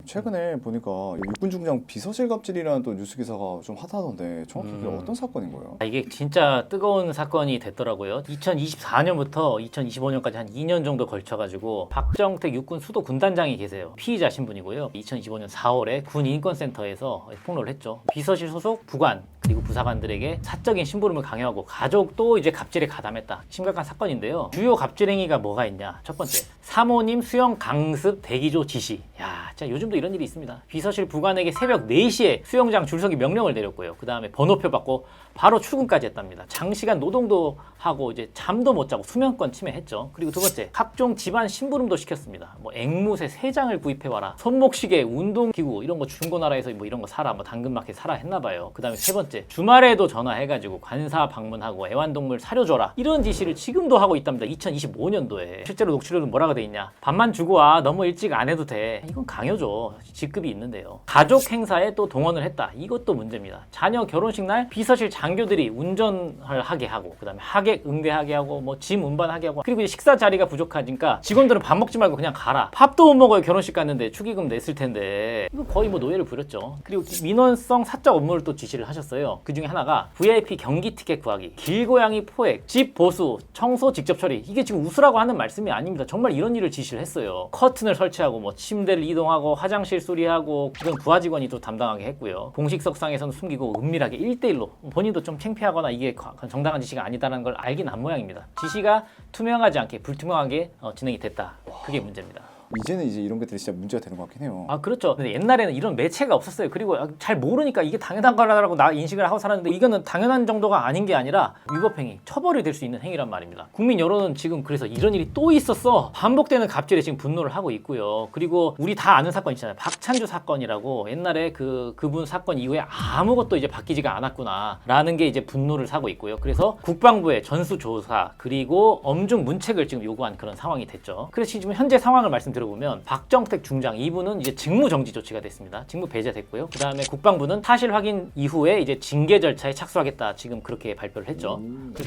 최근에 보니까 육군 중장 비서실 갑질이라는 또 뉴스 기사가 좀 핫하던데 정확히 그게 어떤 사건인 거예요? 이게 진짜 뜨거운 사건이 됐더라고요. 2024년부터 2025년까지 한 2년 정도 걸쳐가지고 박정택 육군 수도 군단장이 계세요. 피의자 신분이고요. 2025년 4월에 군인권센터에서 폭로를 했죠. 비서실 소속 부관 그리고 부사관들에게 사적인 심부름을 강요하고 가족도 이제 갑질에 가담했다. 심각한 사건인데요. 주요 갑질 행위가 뭐가 있냐? 첫 번째, 사모님 수영 강습 대기조 지시. 야, 진짜 요즘도 이런 일이 있습니다. 비서실 부관에게 새벽 4시에 수영장 줄서기 명령을 내렸고요. 그 다음에 번호표 받고 바로 출근까지 했답니다. 장시간 노동도 하고 이제 잠도 못 자고 수면권 침해했죠. 그리고 두 번째, 각종 집안 심부름도 시켰습니다. 뭐 앵무새 3장을 구입해와라, 손목시계, 운동기구 이런 거 중고나라에서 뭐 이런 거 사라, 뭐 당근마켓 사라 했나봐요. 그 다음에 세 번째, 주말에도 전화해가지고 관사 방문하고 애완동물 사료줘라 이런 지시를 지금도 하고 있답니다. 2025년도에 실제로 녹취록은 뭐라고 돼 있냐? 밥만 주고 와, 너무 일찍 안 해도 돼. 이건 강요죠. 직급이 있는데요. 가족 행사에 또 동원을 했다. 이것도 문제입니다. 자녀 결혼식 날 비서실 장교들이 운전을 하게 하고, 그 다음에 하객 응대하게 하고, 뭐 짐 운반하게 하고, 그리고 이제 식사 자리가 부족하니까 직원들은 밥 먹지 말고 그냥 가라. 밥도 못 먹어요. 결혼식 갔는데 축의금 냈을 텐데. 이거 거의 뭐 노예를 부렸죠. 그리고 민원성 사적 업무를 또 지시를 하셨어요. 그 중에 하나가 VIP 경기 티켓 구하기, 길고양이 포획, 집 보수, 청소 직접 처리. 이게 지금 웃으라고 하는 말씀이 아닙니다. 정말 이런 일을 지시를 했어요. 커튼을 설치하고, 뭐 침대를 이동하고, 화장실 수리하고, 이건 부하 직원이 또 담당하게 했고요. 공식석상에서는 숨기고 은밀하게 1대1로 본인도 좀 창피하거나 이게 정당한 지시가 아니다라는 걸 알긴 한 모양입니다. 지시가 투명하지 않게 불투명하게 진행이 됐다. 그게 문제입니다. 이제는 이제 이런 것들이 진짜 문제가 되는 것 같긴 해요. 아, 그렇죠. 근데 옛날에는 이런 매체가 없었어요. 그리고 잘 모르니까 이게 당연한 거라고 나 인식을 하고 살았는데, 이거는 당연한 정도가 아닌 게 아니라 위법행위, 처벌이 될 수 있는 행위란 말입니다. 국민 여론은 지금 그래서 이런 일이 또 있었어, 반복되는 갑질에 지금 분노를 하고 있고요. 그리고 우리 다 아는 사건 있잖아요. 박찬주 사건이라고. 옛날에 그분 사건 이후에 아무것도 이제 바뀌지가 않았구나 라는 게 이제 분노를 사고 있고요. 그래서 국방부의 전수조사 그리고 엄중 문책을 지금 요구한 그런 상황이 됐죠. 그래서 지금 현재 상황을 들어보면 박정택 중장 이분은 이제 직무 정지 조치가 됐습니다. 직무 배제됐고요. 그 다음에 국방부는 사실 확인 이후에 이제 징계 절차에 착수하겠다, 지금 그렇게 발표를 했죠.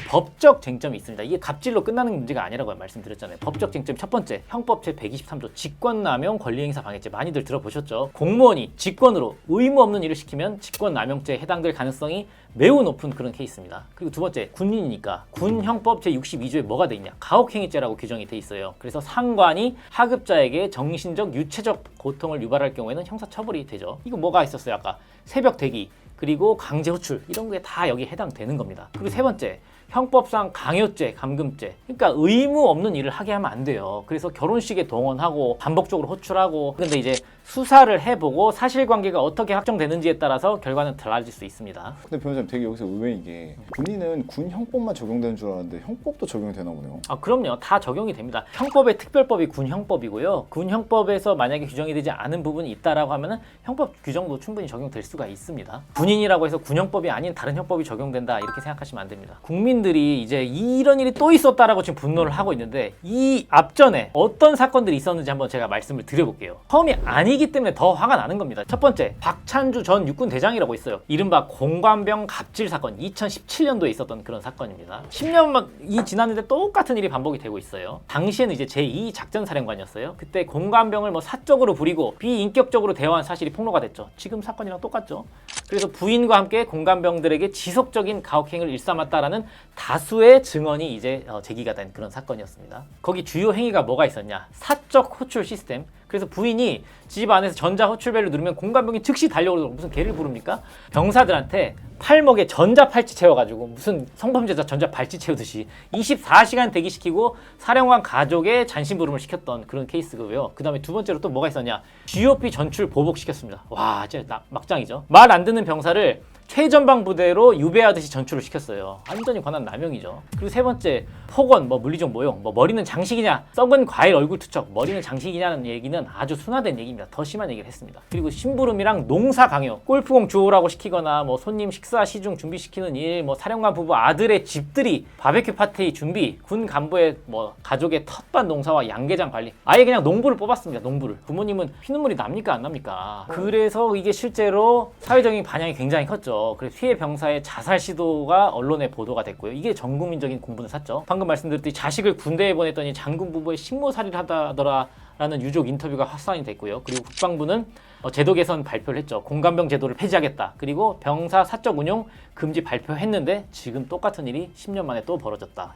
법적 쟁점이 있습니다. 이게 갑질로 끝나는 문제가 아니라고 말씀드렸잖아요. 법적 쟁점 첫 번째, 형법 제 123조 직권남용 권리행사 방해죄. 많이들 들어보셨죠? 공무원이 직권으로 의무 없는 일을 시키면 직권남용죄에 해당될 가능성이 매우 높은 그런 케이스입니다. 그리고 두 번째, 군인이니까 군형법 제62조에 뭐가 돼 있냐? 가혹행위죄라고 규정이 돼 있어요. 그래서 상관이 하급자에게 정신적, 유체적 고통을 유발할 경우에는 형사처벌이 되죠. 이거 뭐가 있었어요? 아까 새벽 대기, 그리고 강제 호출, 이런 게 다 여기에 해당되는 겁니다. 그리고 세 번째, 형법상 강요죄, 감금죄. 그러니까 의무 없는 일을 하게 하면 안 돼요. 그래서 결혼식에 동원하고 반복적으로 호출하고, 근데 이제 수사를 해보고 사실관계가 어떻게 확정되는지에 따라서 결과는 달라질 수 있습니다. 근데 변호사님, 되게 여기서 의외인 게 군인은 군 형법만 적용되는 줄 알았는데 형법도 적용이 되나 보네요. 아, 그럼요. 다 적용이 됩니다. 형법의 특별법이 군형법이고요. 군형법에서 만약에 규정이 되지 않은 부분이 있다라고 하면은 형법 규정도 충분히 적용될 수가 있습니다. 군인이라고 해서 군형법이 아닌 다른 형법이 적용된다, 이렇게 생각하시면 안 됩니다. 국민들이 이제 이런 일이 또 있었다라고 지금 분노를 하고 있는데, 이 앞전에 어떤 사건들이 있었는지 한번 제가 말씀을 드려볼게요. 처음이 아니기 때문에 더 화가 나는 겁니다. 첫 번째, 박찬주 전 육군 대장이라고 있어요. 이른바 공관병 갑질 사건, 2017년도에 있었던 그런 사건입니다. 10년이 지났는데 똑같은 일이 반복이 되고 있어요. 당시에는 이제 제2 작전사령관이었어요. 그때 공관병을 뭐 사적으로 부리고 비인격적으로 대화한 사실이 폭로가 됐죠. 지금 사건이랑 똑같죠. 그래서 부인과 함께 공관병들에게 지속적인 가혹행위를 일삼았다라는 다수의 증언이 이제 제기가 된 그런 사건이었습니다. 거기 주요 행위가 뭐가 있었냐? 사적 호출 시스템. 그래서 부인이 집 안에서 전자 호출벨을 누르면 공관병이 즉시 달려오도록, 무슨 개를 부릅니까? 병사들한테 팔목에 전자 팔찌 채워가지고 무슨 성범죄자 전자 팔찌 채우듯이 24시간 대기시키고 사령관 가족의 잔심부름을 시켰던 그런 케이스고요. 그 다음에 두 번째로 또 뭐가 있었냐? GOP 전출 보복시켰습니다. 와, 진짜 막장이죠. 말 안 듣는 병사를 최전방 부대로 유배하듯이 전출을 시켰어요. 완전히 권한 남용이죠. 그리고 세 번째, 폭언, 물리적 모욕, 머리는 장식이냐, 썩은 과일 얼굴 투척, 머리는 장식이냐는 얘기는 아주 순화된 얘기입니다. 더 심한 얘기를 했습니다. 그리고 심부름이랑 농사 강요, 골프공 주우라고 시키거나 손님 식사 시중 준비시키는 일, 사령관 부부 아들의 집들이 바베큐 파티 준비, 군 간부의 가족의 텃밭 농사와 양계장 관리, 아예 그냥 농부를 뽑았습니다. 농부를. 부모님은 피눈물이 납니까 안 납니까? 그래서 이게 실제로 사회적인 반향이 굉장히 컸죠. 했죠. 그래서 피해 병사의 자살 시도가 언론에 보도가 됐고요. 이게 전국민적인 공분을 샀죠. 방금 말씀드렸듯이 자식을 군대에 보냈더니 장군 부부의 식모살이를 하더라라는 유족 인터뷰가 확산이 됐고요. 그리고 국방부는 제도 개선 발표를 했죠. 공관병 제도를 폐지하겠다. 그리고 병사 사적 운용 금지 발표했는데 지금 똑같은 일이 10년 만에 또 벌어졌다.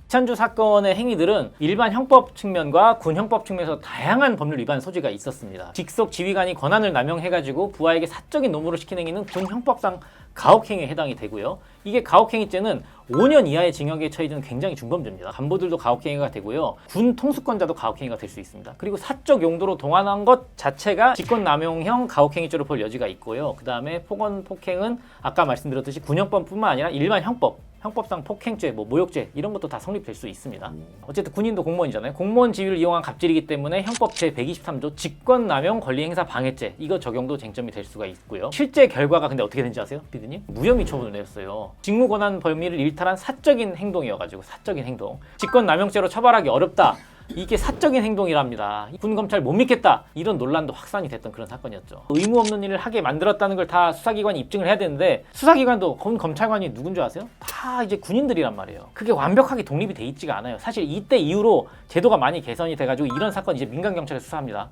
이찬주 사건의 행위들은 일반 형법 측면과 군 형법 측면에서 다양한 법률 위반 소지가 있었습니다. 직속 지휘관이 권한을 남용해가지고 부하에게 사적인 노무를 시키는 행위는 군 형법상 가혹행위에 해당이 되고요. 이게 가혹행위죄는 5년 이하의 징역에 처해지는 굉장히 중범죄입니다. 간부들도 가혹행위가 되고요. 군 통수권자도 가혹행위가 될 수 있습니다. 그리고 사적 용도로 동원한 것 자체가 직권남용형 가혹행위죄로 볼 여지가 있고요. 그 다음에 폭언, 폭행은 아까 말씀드렸듯이 군형법뿐만 아니라 일반 형법상 폭행죄, 모욕죄 이런 것도 다 성립될 수 있습니다. 어쨌든 군인도 공무원이잖아요. 공무원 지위를 이용한 갑질이기 때문에 형법 제123조 직권남용 권리행사 방해죄 이거 적용도 쟁점이 될 수가 있고요. 실제 결과가 근데 어떻게 된지 아세요? 피디님? 무혐의 처분을 내렸어요. 직무권한 범위를 일탈한 사적인 행동이어가지고 사적인 행동. 직권남용죄로 처벌하기 어렵다. 이게 사적인 행동이랍니다. 군 검찰 못 믿겠다. 이런 논란도 확산이 됐던 그런 사건이었죠. 의무 없는 일을 하게 만들었다는 걸 다 수사기관이 입증을 해야 되는데 수사기관도 군 검찰관이 누군 줄 아세요? 다 이제 군인들이란 말이에요. 그게 완벽하게 독립이 돼 있지가 않아요. 사실 이때 이후로 제도가 많이 개선이 돼가지고 이런 사건 이제 민간경찰에 수사합니다.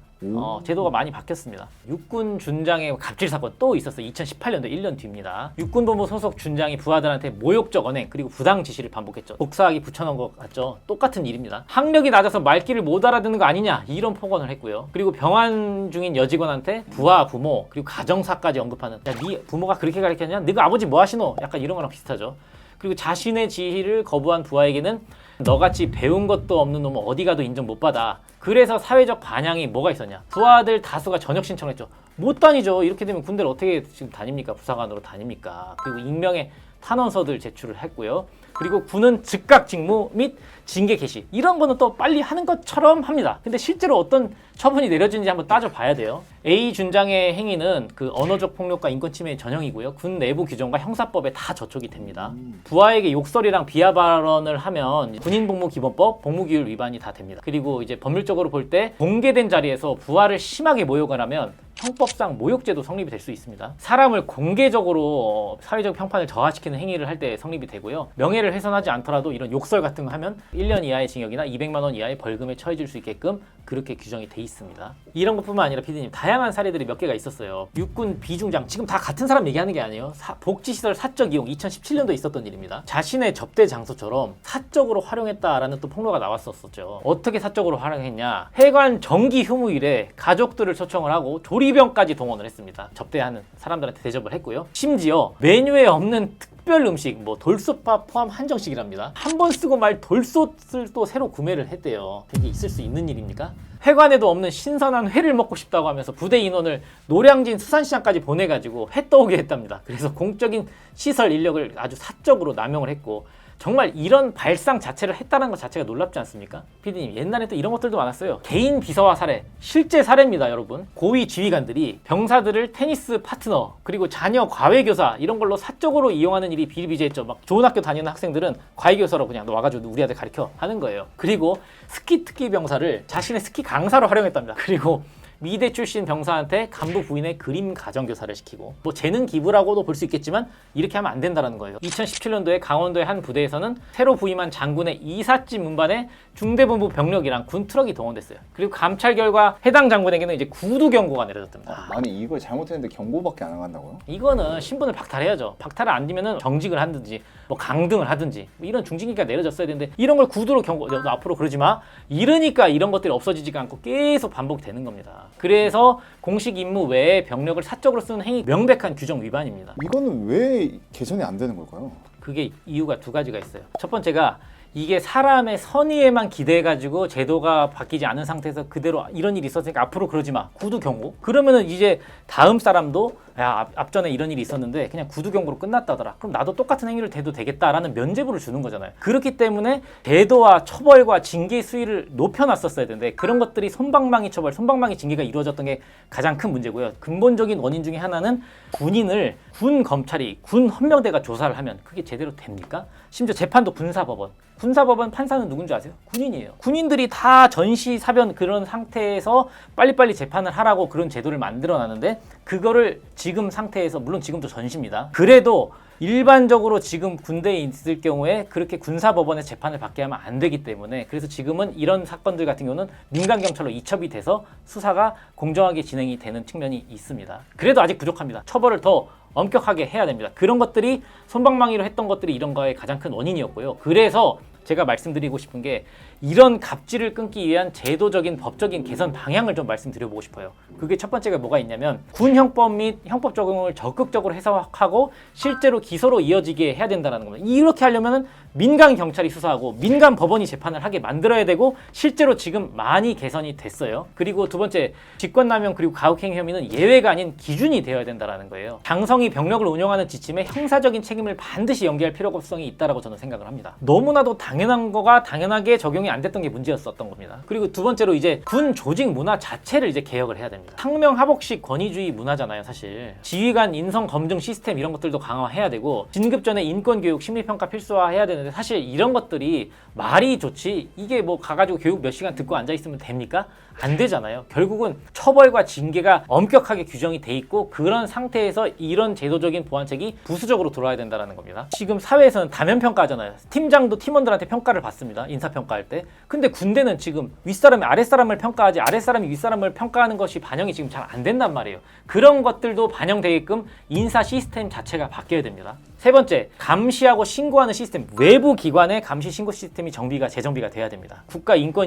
제도가 많이 바뀌었습니다. 육군 준장의 갑질 사건 또 있었어요. 2018년도 1년 뒤입니다. 육군본부 소속 준장이 부하들한테 모욕적 언행 그리고 부당 지시를 반복했죠. 복사하기 붙여놓은 것 같죠. 똑같은 일입니다. 학력이 낮아서 말귀를 못 알아듣는 거 아니냐 이런 폭언을 했고요. 그리고 병환 중인 여직원한테 부하, 부모 그리고 가정사까지 언급하는 야, 네 부모가 그렇게 가르쳤냐? 네가 아버지 뭐 하시노? 약간 이런 거랑 비슷하죠. 그리고 자신의 지휘를 거부한 부하에게는 너같이 배운 것도 없는 놈은 어디 가도 인정 못 받아. 그래서 사회적 반향이 뭐가 있었냐? 부하들 다수가 전역 신청했죠. 못 다니죠. 이렇게 되면 군대를 어떻게 지금 다닙니까? 부사관으로 다닙니까? 그리고 익명의 탄원서들 제출을 했고요. 그리고 군은 즉각 직무 및 징계 개시 이런 거는 또 빨리 하는 것처럼 합니다. 근데 실제로 어떤 처분이 내려지는지 한번 따져봐야 돼요. A 준장의 행위는 그 언어적 폭력과 인권 침해의 전형이고요. 군 내부 규정과 형사법에 다 저촉이 됩니다. 부하에게 욕설이랑 비하 발언을 하면 군인복무기본법, 복무규율 위반이 다 됩니다. 그리고 이제 법률적으로 볼 때 공개된 자리에서 부하를 심하게 모욕을 하면 형법상 모욕죄도 성립이 될 수 있습니다. 사람을 공개적으로 사회적 평판을 저하시키는 행위를 할 때 성립이 되고요. 명예를 훼손하지 않더라도 이런 욕설 같은 거 하면 1년 이하의 징역이나 200만 원 이하의 벌금에 처해질 수 있게끔 그렇게 규정이 돼 있습니다. 이런 것뿐만 아니라 피디님 다양한 사례들이 몇 개가 있었어요. 육군 비중장 지금 다 같은 사람 얘기하는 게 아니에요. 복지시설 사적 이용 2017년도에 있었던 일입니다. 자신의 접대 장소처럼 사적으로 활용했다라는 또 폭로가 나왔었죠. 어떻게 사적으로 활용했냐? 해관 정기 휴무일에 가족들을 초청을 하고 조리병까지 동원을 했습니다. 접대하는 사람들한테 대접을 했고요. 심지어 메뉴에 없는 특별 음식, 돌솥밥 포함 한정식이랍니다. 한 번 쓰고 말 돌솥을 또 새로 구매를 했대요. 이게 있을 수 있는 일입니까? 회관에도 없는 신선한 회를 먹고 싶다고 하면서 부대 인원을 노량진 수산시장까지 보내가지고 회 떠오게 했답니다. 그래서 공적인 시설 인력을 아주 사적으로 남용을 했고 정말 이런 발상 자체를 했다는 것 자체가 놀랍지 않습니까? 피디님 옛날에 또 이런 것들도 많았어요. 개인 비서화 사례, 실제 사례입니다 여러분. 고위 지휘관들이 병사들을 테니스 파트너 그리고 자녀 과외교사 이런 걸로 사적으로 이용하는 일이 비일비재했죠. 막 좋은 학교 다니는 학생들은 과외교사로 그냥 너 와가지고 우리 아들 가르쳐 하는 거예요. 그리고 스키 특기 병사를 자신의 스키 강사로 활용했답니다. 그리고 미대 출신 병사한테 간부 부인의 그림 가정교사를 시키고 재능 기부라고도 볼 수 있겠지만 이렇게 하면 안 된다는 거예요. 2017년도에 강원도의 한 부대에서는 새로 부임한 장군의 이삿짐 운반에 중대본부 병력이랑 군 트럭이 동원됐어요. 그리고 감찰 결과 해당 장군에게는 이제 구두 경고가 내려졌답니다. 아니 이걸 잘못했는데 경고밖에 안 간다고요? 이거는 신분을 박탈해야죠. 박탈을 안 되면은 정직을 하든지 강등을 하든지 이런 중징계가 내려졌어야 되는데 이런 걸 구두로 경고, 너 앞으로 그러지 마. 이러니까 이런 것들이 없어지지가 않고 계속 반복이 되는 겁니다. 그래서 공식 임무 외에 병력을 사적으로 쓰는 행위 명백한 규정 위반입니다. 이거는 왜 개선이 안 되는 걸까요? 그게 이유가 두 가지가 있어요. 첫 번째가 이게 사람의 선의에만 기대해가지고 제도가 바뀌지 않은 상태에서 그대로 이런 일이 있었으니까 앞으로 그러지 마. 구두 경고. 그러면은 이제 다음 사람도 야 앞전에 이런 일이 있었는데 그냥 구두 경고로 끝났다더라. 그럼 나도 똑같은 행위를 대도 되겠다라는 면죄부를 주는 거잖아요. 그렇기 때문에 제도와 처벌과 징계 수위를 높여놨었어야 되는데 그런 것들이 솜방망이 처벌, 솜방망이 징계가 이루어졌던 게 가장 큰 문제고요. 근본적인 원인 중에 하나는 군인을 군 검찰이 군 헌병대가 조사를 하면 그게 제대로 됩니까? 심지어 재판도 군사법원. 군사법원 판사는 누군지 아세요? 군인이에요. 군인들이 다 전시 사변 그런 상태에서 빨리빨리 재판을 하라고 그런 제도를 만들어놨는데 그거를 지금 상태에서 물론 지금도 전시입니다. 그래도 일반적으로 지금 군대에 있을 경우에 그렇게 군사법원에서 재판을 받게 하면 안 되기 때문에 그래서 지금은 이런 사건들 같은 경우는 민간경찰로 이첩이 돼서 수사가 공정하게 진행이 되는 측면이 있습니다. 그래도 아직 부족합니다. 처벌을 더 엄격하게 해야 됩니다. 그런 것들이 솜방망이로 했던 것들이 이런 거의 가장 큰 원인이었고요. 그래서 제가 말씀드리고 싶은 게 이런 갑질을 끊기 위한 제도적인 법적인 개선 방향을 좀 말씀드려보고 싶어요. 그게 첫 번째가 뭐가 있냐면 군 형법 및 형법 적용을 적극적으로 해석하고 실제로 기소로 이어지게 해야 된다는 겁니다. 이렇게 하려면 민간 경찰이 수사하고 민간 법원이 재판을 하게 만들어야 되고 실제로 지금 많이 개선이 됐어요. 그리고 두 번째, 직권남용 그리고 가혹행위 혐의는 예외가 아닌 기준이 되어야 된다는 거예요. 장성이 병력을 운영하는 지침에 형사적인 책임을 반드시 연기할 필요성이 있다고 저는 생각을 합니다. 너무나도 당연한 거가 당연하게 적용이 안 됐던 게 문제였었던 겁니다. 그리고 두 번째로 이제 군 조직 문화 자체를 이제 개혁을 해야 됩니다. 상명하복식 권위주의 문화잖아요, 사실. 지휘관 인성 검증 시스템 이런 것들도 강화해야 되고 진급 전에 인권 교육, 심리평가 필수화해야 되는데 사실 이런 것들이 말이 좋지 이게 뭐 가가지고 교육 몇 시간 듣고 앉아 있으면 됩니까? 안 되잖아요. 결국은 처벌과 징계가 엄격하게 규정이 돼 있고 그런 상태에서 이런 제도적인 보완책이 부수적으로 들어와야 된다는 겁니다. 지금 사회에서는 다면평가하잖아요. 팀장도 팀원들한테 평가를 받습니다. 인사평가할 때. 근데 군대는 지금 윗사람이 아랫사람을 평가하지 아랫사람이 윗사람을 평가하는 것이 반영이 지금 잘 안 된단 말이에요. 그런 것들도 반영되게끔 인사 시스템 자체가 바뀌어야 됩니다. 세 번째, 감시하고 신고하는 시스템, 외부 기관의 감시 신고 시스템이 재정비가 돼야 됩니다.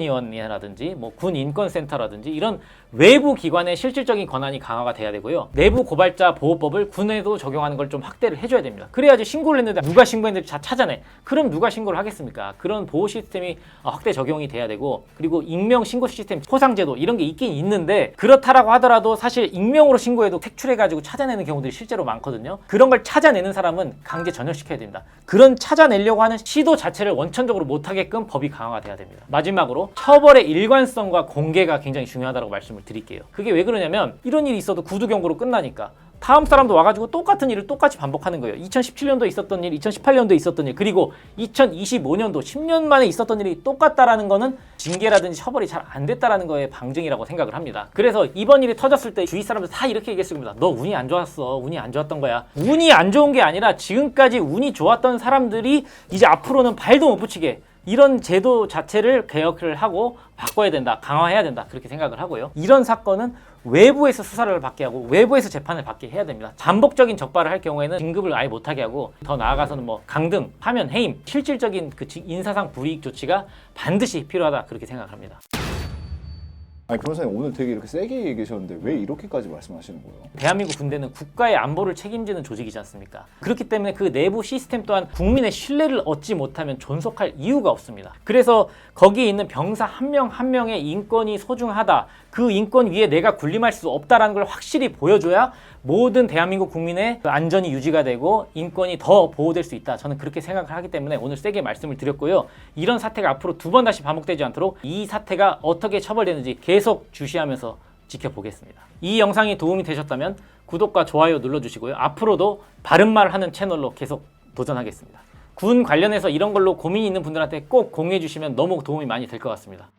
국가인권위원회라든지 뭐 군인권센터라든지 이런 외부 기관의 실질적인 권한이 강화가 돼야 되고요. 내부 고발자 보호법을 군에도 적용하는 걸 좀 확대를 해줘야 됩니다. 그래야지 신고를 했는데 누가 신고했는지 다 찾아내. 그럼 누가 신고를 하겠습니까? 그런 보호 시스템이 확대 적용이 돼야 되고 그리고 익명 신고 시스템, 포상제도 이런 게 있긴 있는데 그렇다라고 하더라도 사실 익명으로 신고해도 색출해가지고 찾아내는 경우들이 실제로 많거든요. 그런 걸 찾아내는 사람은 강제 전역시켜야 됩니다. 그런 찾아내려고 하는 시도 자체를 원천적으로 못하게끔 법이 강화가 돼야 됩니다. 마지막으로 처벌의 일관성과 공개가 굉장히 중요하다고 말씀을 드릴게요. 그게 왜 그러냐면 이런 일이 있어도 구두 경고로 끝나니까 다음 사람도 와가지고 똑같은 일을 똑같이 반복하는 거예요. 2017년도에 있었던 일, 2018년도에 있었던 일, 그리고 2025년도 10년 만에 있었던 일이 똑같다라는 거는 징계라든지 처벌이 잘 안 됐다라는 거에 방증이라고 생각을 합니다. 그래서 이번 일이 터졌을 때 주위 사람들 다 이렇게 얘기했을 겁니다. 너 운이 안 좋았어. 운이 안 좋았던 거야. 운이 안 좋은 게 아니라 지금까지 운이 좋았던 사람들이 이제 앞으로는 발도 못 붙이게 이런 제도 자체를 개혁을 하고 바꿔야 된다, 강화해야 된다 그렇게 생각을 하고요. 이런 사건은 외부에서 수사를 받게 하고 외부에서 재판을 받게 해야 됩니다. 반복적인 적발을 할 경우에는 진급을 아예 못하게 하고 더 나아가서는 뭐 강등, 파면, 해임, 실질적인 그 인사상 불이익 조치가 반드시 필요하다 그렇게 생각합니다. 아니 변호사님 오늘 되게 이렇게 세게 얘기하셨는데 왜 이렇게까지 말씀하시는 거예요? 대한민국 군대는 국가의 안보를 책임지는 조직이지 않습니까? 그렇기 때문에 그 내부 시스템 또한 국민의 신뢰를 얻지 못하면 존속할 이유가 없습니다. 그래서 거기에 있는 병사 한 명 한 명의 인권이 소중하다. 그 인권 위에 내가 군림할 수 없다라는 걸 확실히 보여줘야 모든 대한민국 국민의 안전이 유지가 되고 인권이 더 보호될 수 있다. 저는 그렇게 생각을 하기 때문에 오늘 세게 말씀을 드렸고요. 이런 사태가 앞으로 두 번 다시 반복되지 않도록 이 사태가 어떻게 처벌되는지 계속 주시하면서 지켜보겠습니다. 이 영상이 도움이 되셨다면 구독과 좋아요 눌러주시고요. 앞으로도 바른말 하는 채널로 계속 도전하겠습니다. 군 관련해서 이런 걸로 고민이 있는 분들한테 꼭 공유해 주시면 너무 도움이 많이 될 것 같습니다.